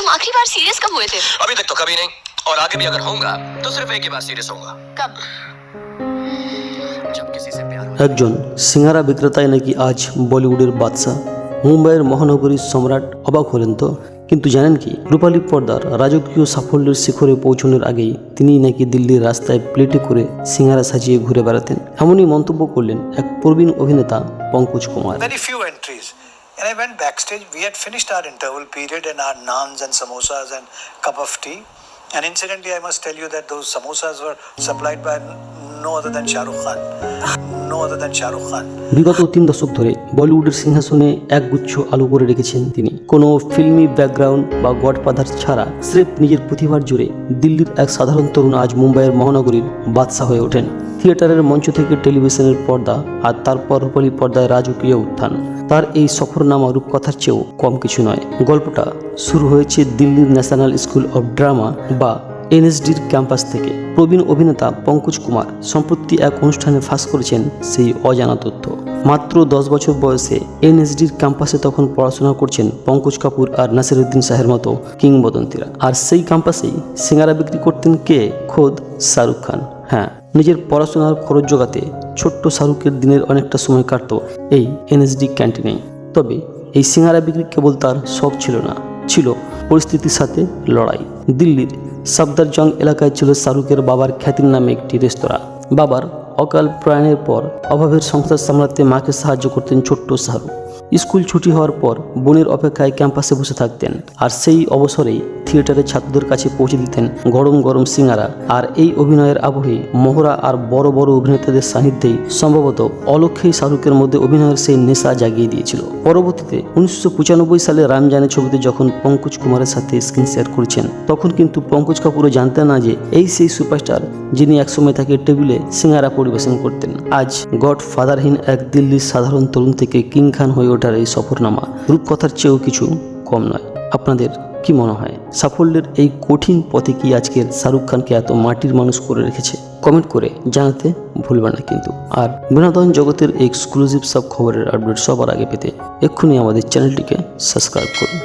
तुम आखिरी बार सीरियस कब हुए थे? अभी तक तो कभी नहीं, और आगे भी अगर होगा तो सिर्फ एक ही बार सीरियस होगा। कब? जब किसी से प्यार हो। একজন সিঙ্গারা বিক্রেতাই নাকি আজ বলিউডের বাদশা, মুম্বাইয়ের মহানগরীর সম্রাট। অবাক হলেন তো? কিন্তু জানেন কি, রূপালী পর্দার রাজকীয় সাফল্যের শিখরে পৌঁছানোর আগেই তিনি নাকি দিল্লির রাস্তায় প্লেটে করে সিঙ্গারা সাজিয়ে ঘুরে বেড়াতেন। এমনই মন্তব্য করলেন এক প্রবীণ অভিনেতা Pankaj Kumar. Very few entries. And I went backstage. We had finished our interval period and our naans and samosas and cup of tea. And incidentally, I must tell you that those samosas were supplied by no other than Shah Rukh Khan. No other than Shah Rukh Khan. বিগত 3 দশক ধরে বলিউডের সিংহাসনে একগুচ্ছ আলো করে রেখেছেন তিনি। কোনো ফিল্মি ব্যাকগ্রাউন্ড বা গডফাদার ছাড়া স্রেফ নিজের প্রতিভার জোরে দিল্লির এক সাধারণ তরুণ আজ মুম্বাইয়ের মহানগরীর বাদশা হয়ে ওঠেন। থিয়েটারের মঞ্চ থেকে টেলিভিশনের পর্দা, আর তারপর রূপালী পর্দায় রাজকীয় উত্থান। তার এই সফরনামা রূপকথার চেয়েও কম কিছু নয়। গল্পটা শুরু হয়েছে দিল্লির ন্যাশনাল স্কুল অব ড্রামা বা এনএসডির ক্যাম্পাস থেকে। প্রবীণ অভিনেতা পঙ্কজ কুমার সম্প্রতি এক অনুষ্ঠানে ফাঁস করেছেন সেই অজানা তথ্য। মাত্র 10 বছর বয়সে এনএসডির ক্যাম্পাসে তখন পড়াশোনা করছেন পঙ্কজ কাপুর আর নাসিরুদ্দিন শাহের মতো কিংবদন্তিরা। আর সেই ক্যাম্পাসেই সিঙ্গারা বিক্রি করতেন কে? খোদ শাহরুখ খান। হ্যাঁ, নিজের পড়াশোনার খরচ জোগাতে ছোট্ট শাহরুখের দিনের অনেকটা সময় কাটত এই এনএসডি ক্যান্টিনেই। তবে এই সিঙ্গারা বিক্রি কেবল তার শখ ছিল না, ছিল পরিস্থিতির সাথে লড়াই। দিল্লির সফদরজং এলাকায় ছিল শাহরুখের বাবার খ্যাতির নামে একটি রেস্তোরাঁ। বাবার অকাল প্রয়াণের পর অভাবের সংসার সামলাতে মাকে সাহায্য করতেন ছোট্ট শাহরুখ। স্কুল ছুটি হওয়ার পর বোনের অপেক্ষায় ক্যাম্পাসে বসে থাকতেন, আর সেই অবসরেই থিয়েটারের ছাত্রদের কাছে পৌঁছে দিতেন গরম গরম সিঙ্গারা। আর এই অভিনয়ের আবহে মহড়া আর বড় বড় অভিনেতাদের সান্নিধ্যেই সম্ভবত অলক্ষেই শাহরুখের মধ্যে অভিনয়ের সেই নেশা জাগিয়ে দিয়েছিল। পরবর্তীতে 1995 সালে রামজানে ছবিতে যখন পঙ্কজ কুমারের সাথে স্ক্রিন শেয়ার করেছেন, তখন কিন্তু পঙ্কজ কাপুরও জানতেন না যে এই সেই সুপারস্টার যিনি একসময় তাকে টেবিলে সিঙ্গারা পরিবেশন করতেন। আজ গড ফাদারহীন এক দিল্লির সাধারণ তরুণ থেকে কিং খান হয়ে ওঠার এই সফরনামা রূপকথার চেয়েও কিছু কম নয়। আপনাদের কি মনে হয়, সাফল্যের এই কঠিন পথে কি আজকের শাহরুখ খানকে এত মাটির মানুষ করে রেখেছে? কমেন্ট করে জানাতে ভুলবেন না কিন্তু। আর বিনোদন জগতের এক্সক্লুসিভ সব খবরের আপডেট সবার আগে পেতে এক্ষুনি আমাদের চ্যানেলটিকে সাবস্ক্রাইব করুন।